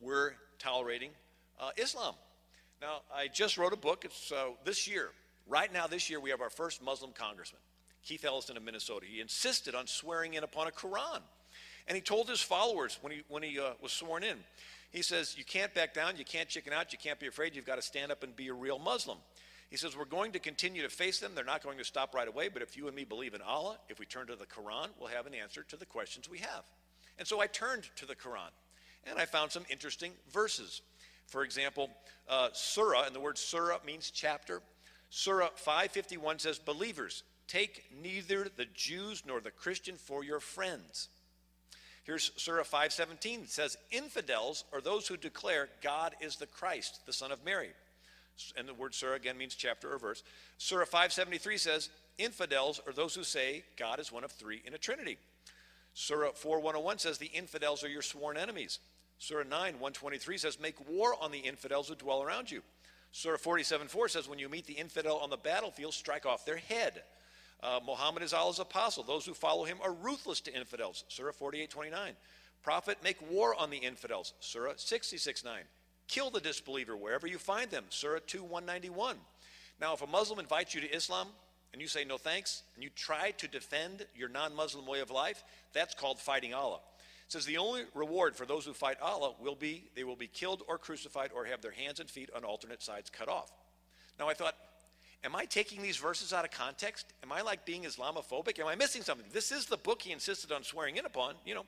we're tolerating Islam. Now, I just wrote a book. It's this year. Right now, this year, we have our first Muslim congressman, Keith Ellison of Minnesota. He insisted on swearing in upon a Quran. And he told his followers when he was sworn in, he says, you can't back down, you can't chicken out, you can't be afraid, you've got to stand up and be a real Muslim. He says, we're going to continue to face them. They're not going to stop right away, but if you and me believe in Allah, if we turn to the Quran, we'll have an answer to the questions we have. And so I turned to the Quran, and I found some interesting verses. For example, surah, and the word surah means chapter. Surah 551 says, believers, take neither the Jews nor the Christian for your friends. Here's Surah 517. It says, infidels are those who declare God is the Christ, the Son of Mary. And the word surah again means chapter or verse. Surah 573 says, infidels are those who say God is one of three in a trinity. Surah 4101 says, the infidels are your sworn enemies. Surah 9:123 says, make war on the infidels who dwell around you. Surah 47:4 says, when you meet the infidel on the battlefield, strike off their head. Muhammad is Allah's apostle. Those who follow him are ruthless to infidels. Surah 48:29. Prophet, make war on the infidels. Surah 66:9. Kill the disbeliever wherever you find them. Surah 2:191. Now, if a Muslim invites you to Islam and you say no thanks, and you try to defend your non-Muslim way of life, that's called fighting Allah. It says the only reward for those who fight Allah will be they will be killed or crucified or have their hands and feet on alternate sides cut off. Now, I thought, am I taking these verses out of context? Am I like being Islamophobic? Am I missing something? This is the book he insisted on swearing in upon, you know.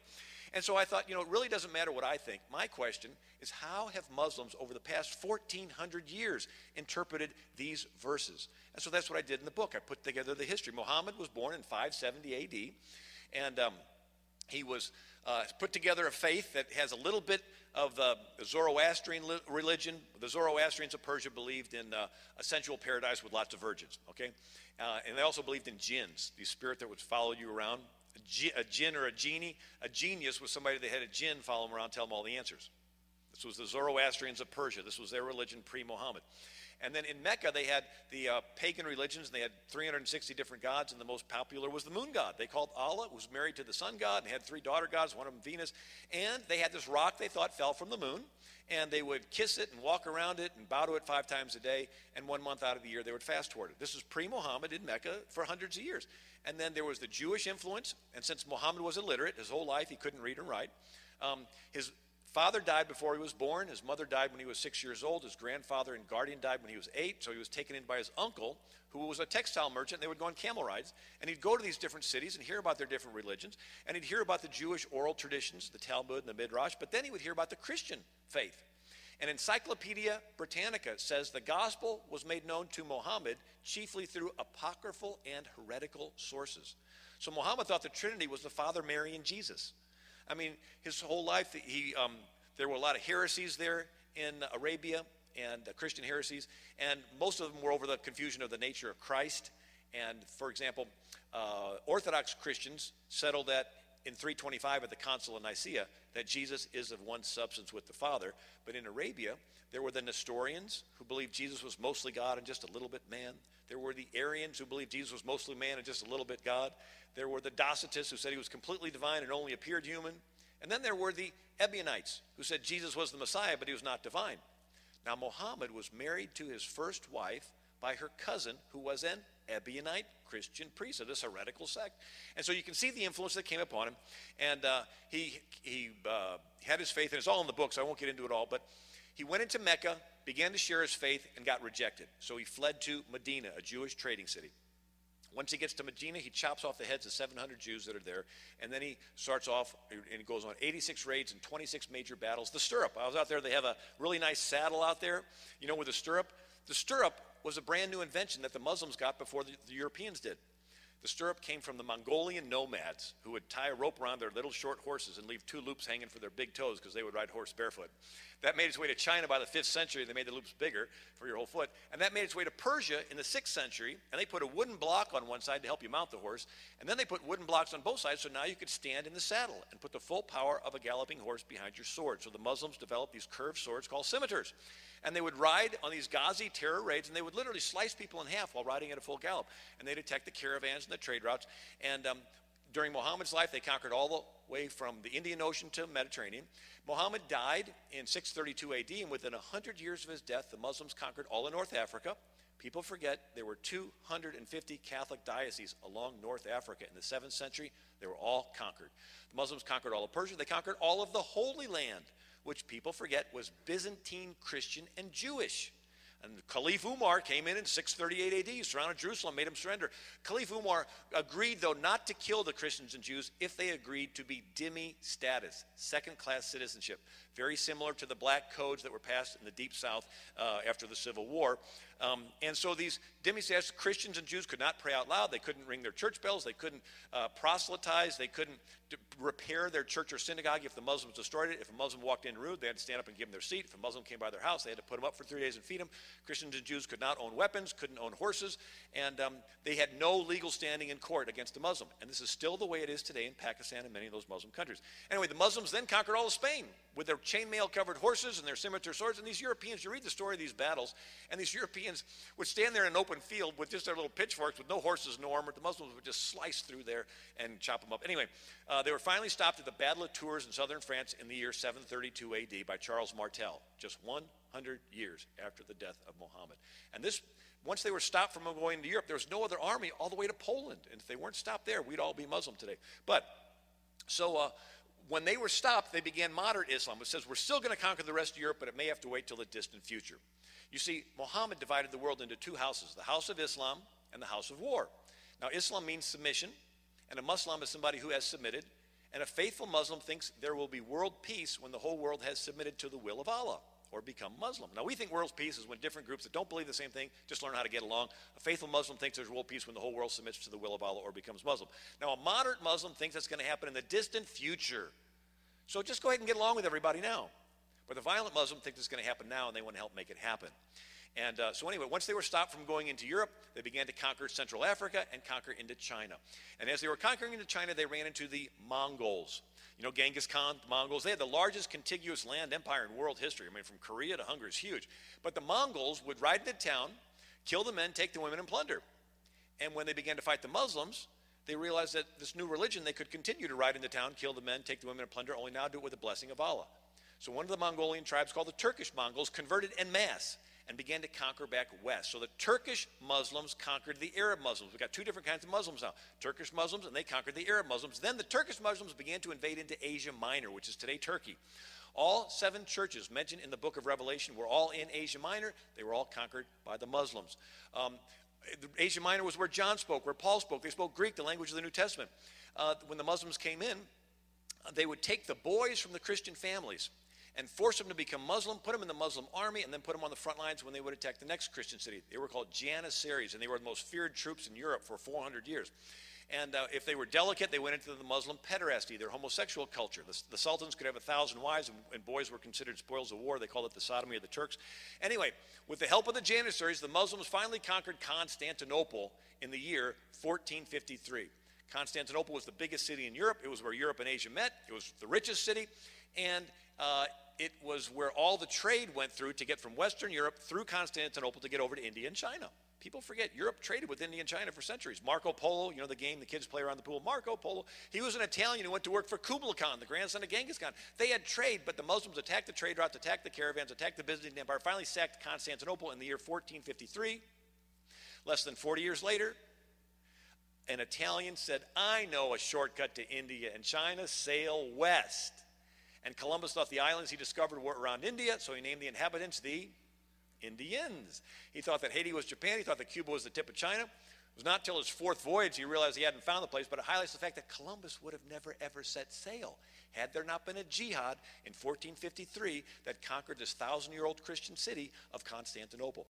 And so I thought, you know, it really doesn't matter what I think. My question is, how have Muslims over the past 1,400 years interpreted these verses? And so that's what I did in the book. I put together the history. Muhammad was born in 570 A.D., and he was put together a faith that has a little bit of the Zoroastrian religion. The Zoroastrians of Persia believed in a sensual paradise with lots of virgins, okay? And they also believed in jinns, the spirit that would follow you around. A jinn or a genie. A genius was somebody that had a jinn follow him around, tell him all the answers. This was the Zoroastrians of Persia. This was their religion pre-Muhammad. And then in Mecca, they had the pagan religions, and they had 360 different gods, and the most popular was the moon god. They called Allah, who was married to the sun god, and had three daughter gods, one of them Venus. And they had this rock they thought fell from the moon, and they would kiss it and walk around it and bow to it 5 times a day, and 1 month out of the year they would fast toward it. This was pre-Muhammad in Mecca for hundreds of years. And then there was the Jewish influence, and since Muhammad was illiterate, his whole life he couldn't read and write. His father died before he was born. His mother died when he was 6 years old. His grandfather and guardian died when he was 8, so he was taken in by his uncle, who was a textile merchant. They would go on camel rides, and he'd go to these different cities and hear about their different religions, and he'd hear about the Jewish oral traditions, the Talmud and the Midrash, but then he would hear about the Christian faith. And Encyclopedia Britannica says the gospel was made known to Muhammad chiefly through apocryphal and heretical sources. So Muhammad thought the Trinity was the Father, Mary, and Jesus. I mean, his whole life, there were a lot of heresies there in Arabia, and Christian heresies, and most of them were over the confusion of the nature of Christ. And, for example, Orthodox Christians settled that in 325 at the Council of Nicaea, that Jesus is of one substance with the Father. But in Arabia, there were the Nestorians, who believed Jesus was mostly God and just a little bit man. There were the Arians, who believed Jesus was mostly man and just a little bit God. There were the Docetists, who said he was completely divine and only appeared human. And then there were the Ebionites, who said Jesus was the Messiah, but he was not divine. Now, Muhammad was married to his first wife by her cousin, who was an Ebionite Christian priest of this heretical sect. And so you can see the influence that came upon him. And he had his faith, and it's all in the book, so I won't get into it all, but he went into Mecca, began to share his faith, and got rejected. So he fled to Medina, a Jewish trading city. Once he gets to Medina, he chops off the heads of 700 Jews that are there, and then he starts off, and he goes on 86 raids and 26 major battles. The stirrup, I was out there, they have a really nice saddle out there, you know, with a stirrup. The stirrup was a brand new invention that the Muslims got before the Europeans did. The stirrup came from the Mongolian nomads, who would tie a rope around their little short horses and leave 2 loops hanging for their big toes because they would ride horse barefoot. That made its way to China by the 5th century. They made the loops bigger for your whole foot. And that made its way to Persia in the 6th century, and they put a wooden block on one side to help you mount the horse, and then they put wooden blocks on both sides, so now you could stand in the saddle and put the full power of a galloping horse behind your sword. So the Muslims developed these curved swords called scimitars. And they would ride on these Ghazi terror raids, and they would literally slice people in half while riding at a full gallop. And they'd attack the caravans and the trade routes. And During Muhammad's life, they conquered all the way from the Indian Ocean to Mediterranean. Muhammad died in 632 AD, and within 100 years of his death, the Muslims conquered all of North Africa. People forget there were 250 Catholic dioceses along North Africa. In the 7th century, they were all conquered. The Muslims conquered all of Persia. They conquered all of the Holy Land, which people forget was Byzantine, Christian, and Jewish. And Caliph Umar came in 638 AD, surrounded Jerusalem, made them surrender. Caliph Umar agreed, though, not to kill the Christians and Jews if they agreed to be dhimmi status, second-class citizenship, very similar to the black codes that were passed in the Deep South after the Civil War. And so these dhimmi status, Christians and Jews could not pray out loud. They couldn't ring their church bells. They couldn't proselytize. They couldn't repair their church or synagogue if the Muslims destroyed it. If a Muslim walked in rude, they had to stand up and give them their seat. If a Muslim came by their house, they had to put them up for 3 days and feed them. Christians and Jews could not own weapons, couldn't own horses, and they had no legal standing in court against a Muslim. And this is still the way it is today in Pakistan and many of those Muslim countries. Anyway, the Muslims then conquered all of Spain with their chainmail-covered horses and their scimitar swords. And these Europeans, you read the story of these battles, and these Europeans would stand there in an open field with just their little pitchforks with no horses, no armor. The Muslims would just slice through there and chop them up. Anyway, they were finally stopped at the Battle of Tours in southern France in the year 732 AD by Charles Martel, just 100 years after the death of Muhammad. And this, once they were stopped from going into Europe, there was no other army all the way to Poland. And if they weren't stopped there, we'd all be Muslim today. But, so when they were stopped, they began moderate Islam, which says we're still going to conquer the rest of Europe, but it may have to wait till the distant future. You see, Muhammad divided the world into two houses, the house of Islam and the house of war. Now, Islam means submission, and a Muslim is somebody who has submitted, and a faithful Muslim thinks there will be world peace when the whole world has submitted to the will of Allah or become Muslim. Now, we think world peace is when different groups that don't believe the same thing just learn how to get along. A faithful Muslim thinks there's world peace when the whole world submits to the will of Allah or becomes Muslim. Now, a moderate Muslim thinks that's going to happen in the distant future. So just go ahead and get along with everybody now. But the violent Muslim thinks it's going to happen now, and they want to help make it happen. And so anyway, once they were stopped from going into Europe, they began to conquer Central Africa and conquer into China. And as they were conquering into China, they ran into the Mongols. You know, Genghis Khan, the Mongols, they had the largest contiguous land empire in world history. I mean, from Korea to Hungary is huge. But the Mongols would ride into town, kill the men, take the women, and plunder. And when they began to fight the Muslims, they realized that this new religion, they could continue to ride into town, kill the men, take the women, and plunder, only now do it with the blessing of Allah. So one of the Mongolian tribes called the Turkish Mongols converted en masse and began to conquer back west. So the Turkish Muslims conquered the Arab Muslims. We've got two different kinds of Muslims now, Turkish Muslims, and they conquered the Arab Muslims. Then the Turkish Muslims began to invade into Asia Minor, which is today Turkey. All 7 churches mentioned in the book of Revelation were all in Asia Minor. They were all conquered by the Muslims. Asia Minor was where John spoke, where Paul spoke. They spoke Greek, the language of the New Testament. When the Muslims came in, they would take the boys from the Christian families and force them to become Muslim, put them in the Muslim army, and then put them on the front lines when they would attack the next Christian city. They were called Janissaries, and they were the most feared troops in Europe for 400 years. And if they were delicate, they went into the Muslim pederasty, their homosexual culture. The sultans could have 1,000 wives, and boys were considered spoils of war. They called it the sodomy of the Turks. Anyway, with the help of the Janissaries, the Muslims finally conquered Constantinople in the year 1453. Constantinople was the biggest city in Europe. It was where Europe and Asia met. It was the richest city, and it was where all the trade went through to get from Western Europe through Constantinople to get over to India and China. People forget, Europe traded with India and China for centuries. Marco Polo, you know the game the kids play around the pool, Marco Polo, he was an Italian who went to work for Kublai Khan, the grandson of Genghis Khan. They had trade, but the Muslims attacked the trade routes, attacked the caravans, attacked the Byzantine Empire, finally sacked Constantinople in the year 1453. Less than 40 years later, an Italian said, I know a shortcut to India and China, sail west. And Columbus thought the islands he discovered were around India, so he named the inhabitants the Indians. He thought that Haiti was Japan. He thought that Cuba was the tip of China. It was not till his 4th voyage he realized he hadn't found the place, but it highlights the fact that Columbus would have never, ever set sail had there not been a jihad in 1453 that conquered this 1,000-year-old Christian city of Constantinople.